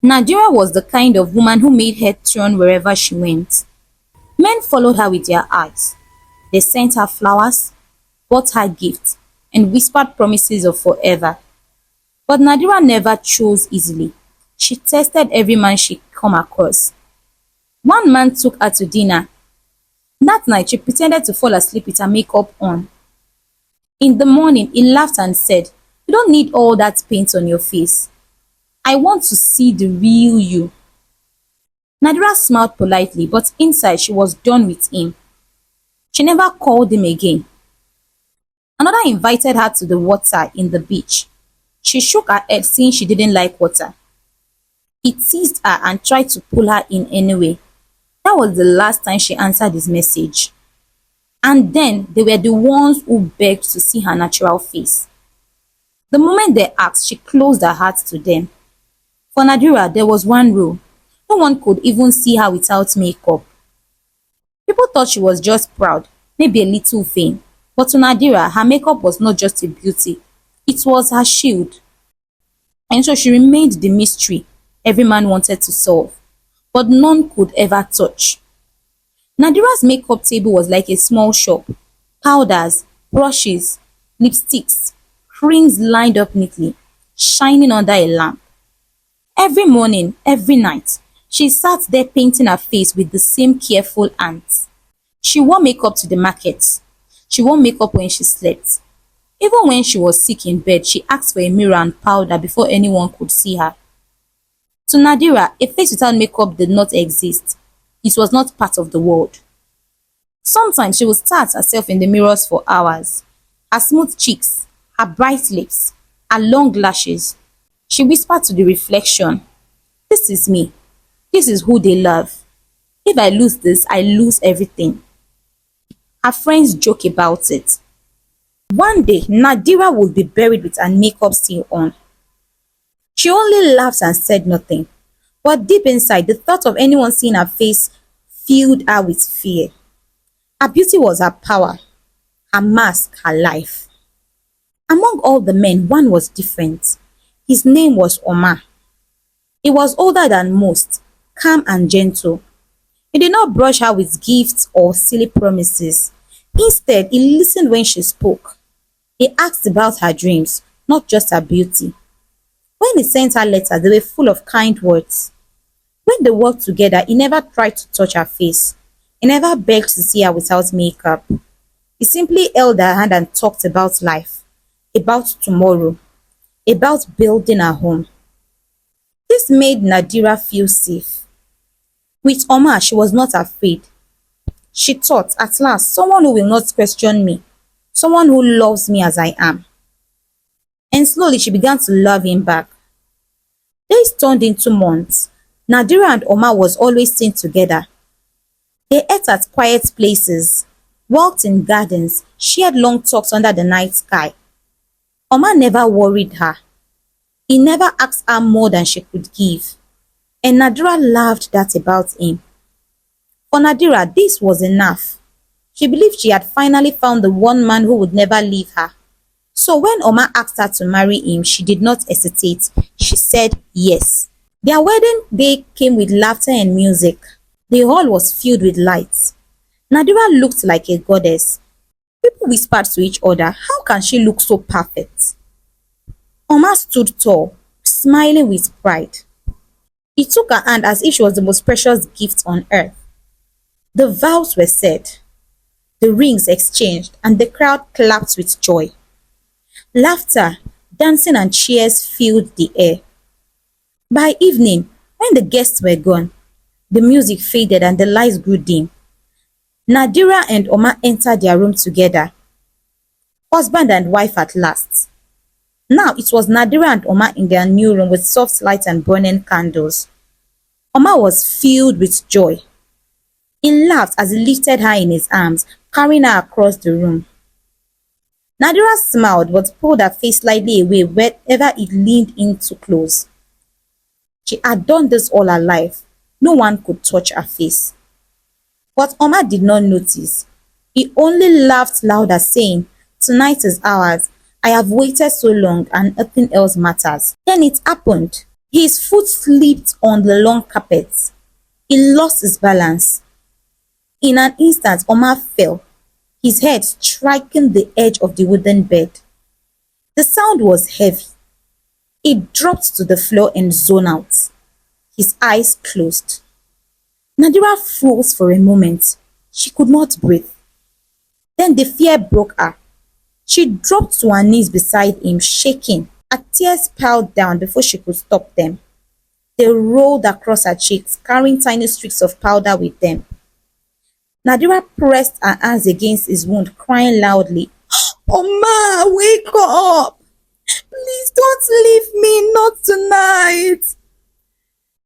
Nadiraa was the kind of woman who made her turn wherever she went. Men followed her with their eyes. They sent her flowers, bought her gifts, and whispered promises of forever. But Nadiraa never chose easily. She tested every man she come across. One man took her to dinner. That night, she pretended to fall asleep with her makeup on. In the morning, he laughed and said, "You don't need all that paint on your face. I want to see the real you." Nadiraa smiled politely, but inside she was done with him. She never called him again. Another invited her to the water in the beach. She shook her head, saying she didn't like water. He teased her and tried to pull her in anyway. That was the last time she answered his message. And then they were the ones who begged to see her natural face. The moment they asked, she closed her heart to them. For Nadiraa, there was one rule. No one could even see her without makeup. People thought she was just proud, maybe a little vain. But to Nadiraa, her makeup was not just a beauty. It was her shield. And so she remained the mystery every man wanted to solve, but none could ever touch. Nadiraa's makeup table was like a small shop. Powders, brushes, lipsticks, creams lined up neatly, shining under a lamp. Every morning, every night, she sat there painting her face with the same careful hands. She wore makeup to the market. She wore makeup when she slept. Even when she was sick in bed, she asked for a mirror and powder before anyone could see her. To Nadiraa, a face without makeup did not exist. It was not part of the world. Sometimes she would stare at herself in the mirrors for hours. Her smooth cheeks, her bright lips, her long lashes. She whispered to the reflection, "This is me. This is who they love. If I lose this, I lose everything." Her friends joke about it. One day, Nadiraa would be buried with her makeup still on. She only laughed and said nothing. But deep inside, the thought of anyone seeing her face filled her with fear. Her beauty was her power, her mask, her life. Among all the men, one was different. His name was Omar. He was older than most, calm and gentle. He did not brush her with gifts or silly promises. Instead, he listened when she spoke. He asked about her dreams, not just her beauty. When he sent her letters, they were full of kind words. When they worked together, he never tried to touch her face. He never begged to see her without makeup. He simply held her hand and talked about life, about tomorrow, about building a home. This made Nadiraa feel safe. With Omar, she was not afraid. She thought, at last, someone who will not question me, someone who loves me as I am. And slowly she began to love him back. Days turned into months. Nadiraa and Omar was always seen together. They ate at quiet places, walked in gardens, shared long talks under the night sky. Omar never worried her. He never asked her more than she could give. And Nadiraa loved that about him. For Nadiraa, this was enough. She believed she had finally found the one man who would never leave her. So when Omar asked her to marry him, she did not hesitate. She said yes. Their wedding day came with laughter and music. The hall was filled with lights. Nadiraa looked like a goddess. People whispered to each other, how can she look so perfect? Omar stood tall, smiling with pride. He took her hand as if she was the most precious gift on earth. The vows were said, the rings exchanged, and the crowd clapped with joy. Laughter, dancing and cheers filled the air. By evening, when the guests were gone, the music faded and the lights grew dim. Nadiraa and Omar entered their room together. Husband and wife at last. Now it was Nadiraa and Omar in their new room with soft lights and burning candles. Omar was filled with joy. He laughed as he lifted her in his arms, carrying her across the room. Nadiraa smiled but pulled her face slightly away wherever it leaned in too close. She had done this all her life. No one could touch her face. But Omar did not notice. He only laughed louder, saying, "Tonight is ours. I have waited so long and nothing else matters." Then it happened. His foot slipped on the long carpet. He lost his balance. In an instant, Omar fell, his head striking the edge of the wooden bed. The sound was heavy. He dropped to the floor and zoned out. His eyes closed. Nadiraa froze for a moment. She could not breathe. Then the fear broke her. She dropped to her knees beside him, shaking. Her tears piled down before she could stop them. They rolled across her cheeks, carrying tiny streaks of powder with them. Nadiraa pressed her hands against his wound, crying loudly, "Omar, wake up! Please don't leave me, not tonight!"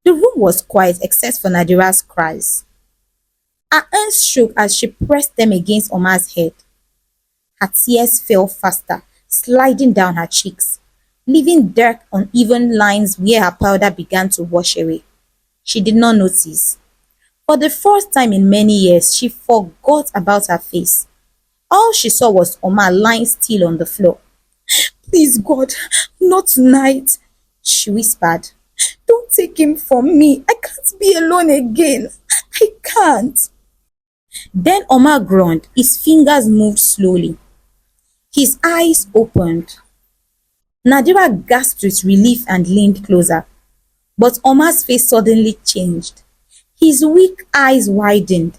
The room was quiet except for Nadiraa's cries. Her hands shook as she pressed them against Omar's head. Her tears fell faster, sliding down her cheeks, leaving dark, uneven lines where her powder began to wash away. She did not notice. For the first time in many years, she forgot about her face. All she saw was Omar lying still on the floor. "Please, God, not tonight," she whispered. "Don't take him from me. I can't be alone again. I can't." Then Omar groaned. His fingers moved slowly. His eyes opened. Nadiraa gasped with relief and leaned closer. But Omar's face suddenly changed. His weak eyes widened.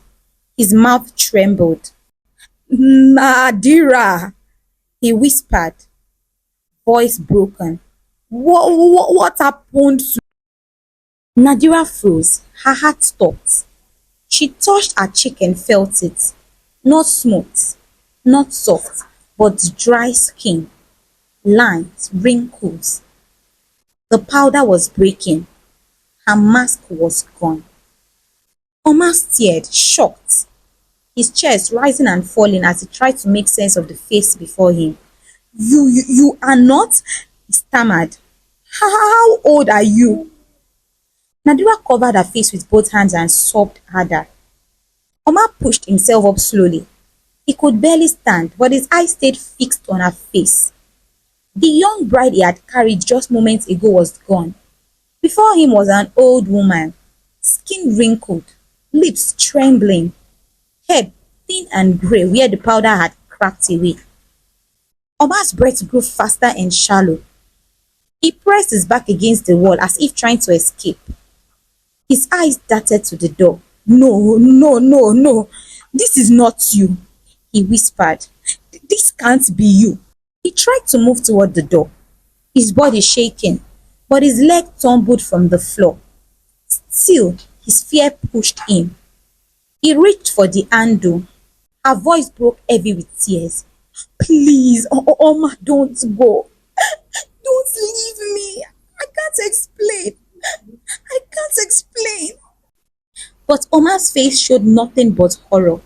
His mouth trembled. "Nadiraa," he whispered, voice broken. What happened to..." Nadiraa froze. Her heart stopped. She touched her cheek and felt it. Not smooth, not soft, but dry skin, lines, wrinkles. The powder was breaking. Her mask was gone. Omar stared, shocked, his chest rising and falling as he tried to make sense of the face before him. You are not?" he stammered. How old are you?" Nadiraa covered her face with both hands and sobbed harder. Omar pushed himself up slowly. He could barely stand, but his eyes stayed fixed on her face. The young bride he had carried just moments ago was gone. Before him was an old woman, skin wrinkled, lips trembling, hair thin and grey where the powder had cracked away. Omar's breath grew faster and shallow. He pressed his back against the wall as if trying to escape. His eyes darted to the door. No, no, no, no. "This is not you," he whispered. "This can't be you." He tried to move toward the door, his body shaking, but his leg tumbled from the floor. Still, his fear pushed him. He reached for the handle. Her voice broke heavy with tears. "Please, Omar, don't go. Don't leave me. I can't explain. I can't explain." But Omar's face showed nothing but horror.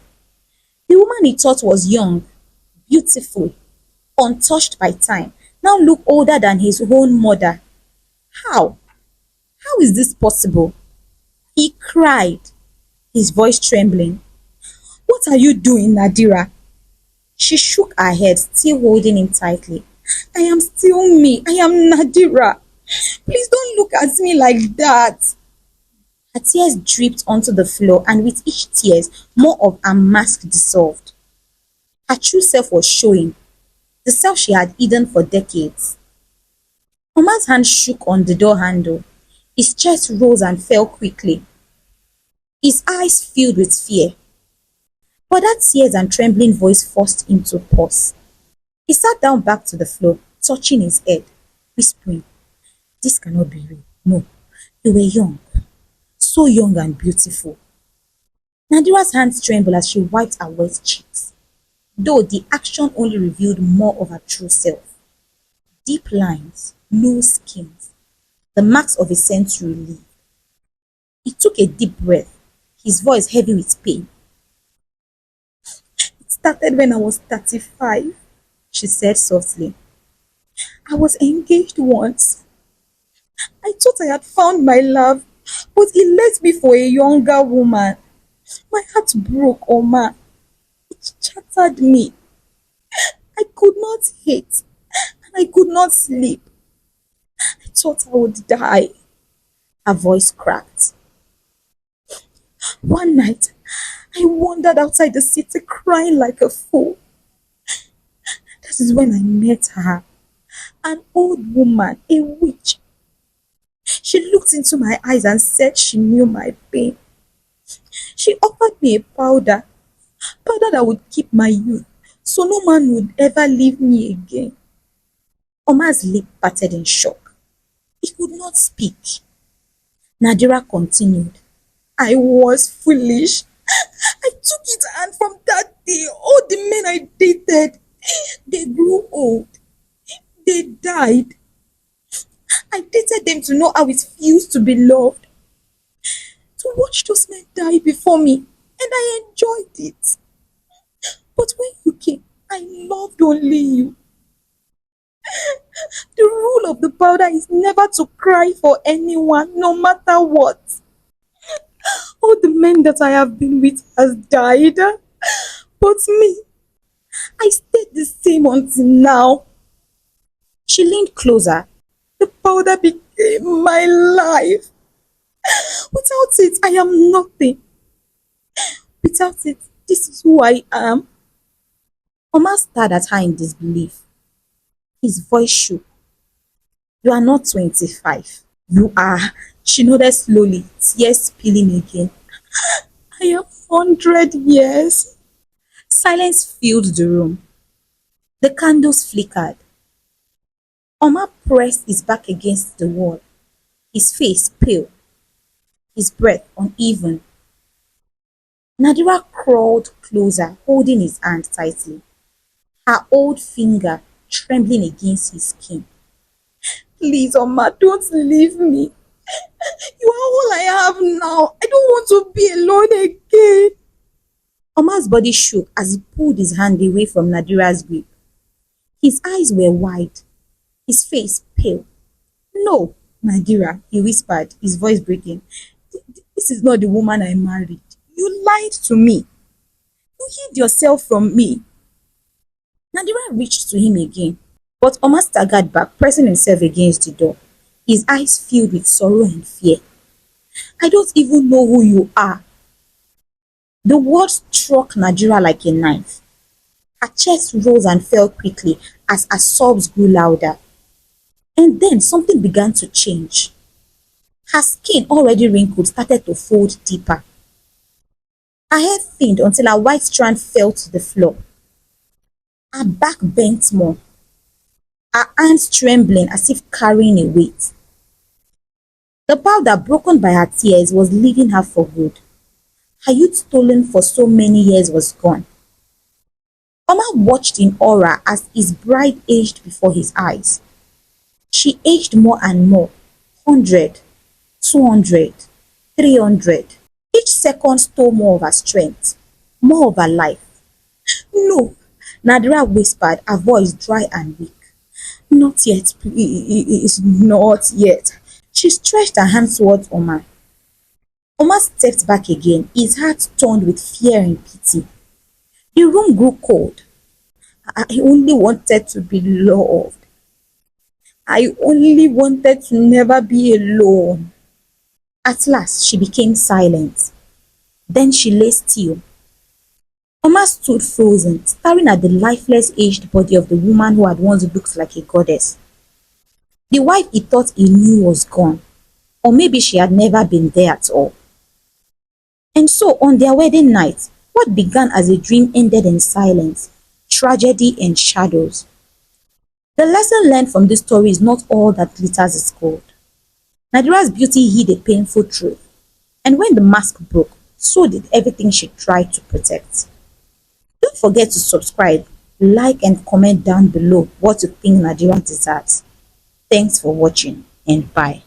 The woman he thought was young, beautiful, untouched by time, now looked older than his own mother. How? How is this possible? He cried, his voice trembling. "What are you doing, Nadiraa?" She shook her head, still holding him tightly. "I am still me. I am Nadiraa. Please don't look at me like that." Her tears dripped onto the floor, and with each tear, more of her mask dissolved. Her true self was showing, the self she had hidden for decades. Omar's hand shook on the door handle. His chest rose and fell quickly. His eyes filled with fear. But that tears and trembling voice forced him to pause. He sat down back to the floor, touching his head, whispering, "This cannot be real. No, you were young. So young and beautiful." Nadiraa's hands trembled as she wiped her wet cheeks, though the action only revealed more of her true self. Deep lines, loose skins, the marks of a century lived. He took a deep breath, his voice heavy with pain. "It started when I was 35, she said softly. "I was engaged once. I thought I had found my love, but he left me for a younger woman. My heart broke, Omar. It shattered me. I could not hate, and I could not sleep. I thought I would die. Her voice cracked. One night, I wandered outside the city crying like a fool. That is when I met her, an old woman, a witch. She looked into my eyes and said she knew my pain. She offered me a powder that would keep my youth, so no man would ever leave me again. Omar's lip parted in shock. He could not speak. Nadiraa continued. I was foolish. I took it, and from that day, all the men I dated, they grew old. They died. I dated them to know how it feels to be loved. To watch those men die before me, and I enjoyed it. But when you came, I loved only you. The rule of the powder is never to cry for anyone, no matter what. All the men that I have been with has died, but me, I stayed the same until now. She leaned closer. The powder became my life. Without it, I am nothing. Without it, this is who I am. Omar stared at her in disbelief. His voice shook. You are not 25. You are. She nodded slowly, tears spilling again. I am 100 years. Silence filled the room. The candles flickered. Omar pressed his back against the wall, his face pale, his breath uneven. Nadiraa crawled closer, holding his hand tightly, her old finger trembling against his skin. Please, Omar, don't leave me. You are all I have now. I don't want to be alone again. Omar's body shook as he pulled his hand away from Nadira's grip. His eyes were wide, his face pale. No, Nadiraa, he whispered, his voice breaking. This is not the woman I married. You lied to me. You hid yourself from me. Nadiraa reached to him again, but Omar staggered back, pressing himself against the door, his eyes filled with sorrow and fear. I don't even know who you are. The words struck Nadiraa like a knife. Her chest rose and fell quickly as her sobs grew louder. And then something began to change. Her skin, already wrinkled, started to fold deeper. Her head thinned until her white strand fell to the floor. Her back bent more, her hands trembling as if carrying a weight. The powder, broken by her tears, was leaving her for good. Her youth, stolen for so many years, was gone. Omar watched in horror as his bride aged before his eyes. She aged more and more, 100, 200, 300. Each second stole more of her strength, more of her life. No, Nadiraa whispered, her voice dry and weak. Not yet, please, not yet. She stretched her hand towards Omar. Omar stepped back again, his heart turned with fear and pity. The room grew cold. I only wanted to be loved. I only wanted to never be alone. At last, she became silent. Then she lay still. Omar stood frozen, staring at the lifeless, aged body of the woman who had once looked like a goddess. The wife he thought he knew was gone, or maybe she had never been there at all. And so, on their wedding night, what began as a dream ended in silence, tragedy, and shadows. The lesson learned from this story is not all that glitters is gold. Nadiraa's beauty hid a painful truth, and when the mask broke, so did everything she tried to protect. Don't forget to subscribe, like, and comment down below what you think Nadiraa deserves. Thanks for watching, and bye.